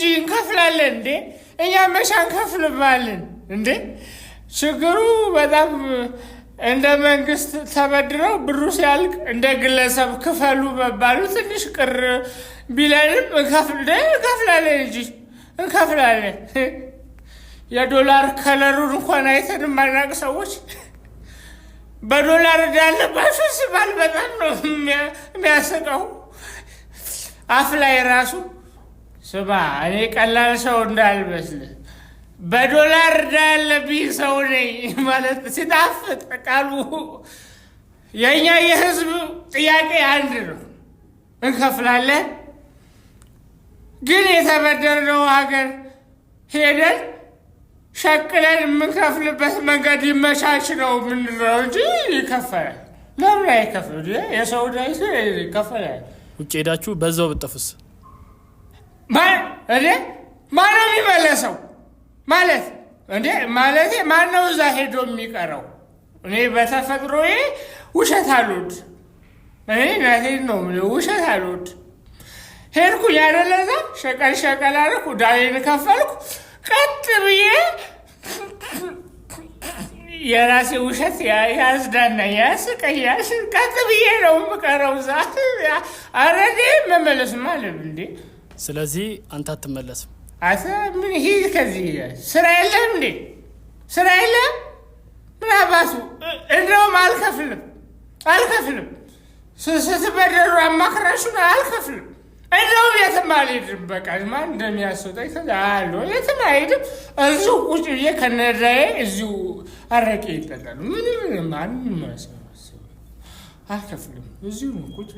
እንጂ እንከፍላለን እንዴ? እኛ መቼ አንከፍልማለን እንዴ? ችግሩ በጣም እንደ መንግስት ተበድረው ብሩ ሲያልቅ እንደ ግለሰብ ክፈሉ መባሉ ትንሽ ቅር ቢለንም እንከፍላለን እንጂ እንከፍላለን። የዶላር ከለሩን እንኳን አይተን የማናውቅ ሰዎች በዶላር እንዳለባችሁ ሲባል በጣም ነው የሚያስቀው። አፍ ላይ ራሱ ስማ፣ እኔ ቀላል ሰው እንዳልመስልህ በዶላር እንዳለብኝ ሰው ነኝ ማለት ሲጣፍጥ ቃሉ። የእኛ የህዝብ ጥያቄ አንድ ነው፣ እንከፍላለን። ግን የተበደርነው ሀገር ሄደን ሸቅለን የምንከፍልበት መንገድ ይመቻች ነው የምንለው እንጂ ይከፈላል። ለምን አይከፍል? የሰው ዳይ ይከፈላል። ውጭ ሄዳችሁ በዛው ብትጠፉስ? ማነው የሚመለሰው? ማለት እንዴ ማለት ማነው እዛ ሄዶ የሚቀረው? እኔ በተፈጥሮዬ ውሸት አልወድ። እኔ ናቴን ነው ውሸት አልወድ። ሄድኩኝ አይደለ እዛ ሸቀል አልኩ፣ ዳይን ከፈልኩ፣ ቀጥ ብዬ የራሴ ውሸት ያዝዳናኝ ያስቀኛል። ቀጥ ብዬ ነው የምቀረው እዛ። አረዴ መመለስም አለብን እንዴ? ስለዚህ አንተ አትመለስም? ምን ሂድ ከዚህ። ስራ የለም እንዴ? ስራ የለም? ምን አባቱ። እንደውም አልከፍልም። ስትበደሩ አማክራችሁ አልከፍልም። እንደውም የትም አልሄድም። በቃ ማን እንደሚያስወጣኝ አለ። የትም አልሄድም። እዚሁ ቁጭ ብዬ ከነዳዬ እዚሁ አረቄ ይጠጣሉ። ምንም ማንም አልከፍልም። እዚሁ ነው ቁጭ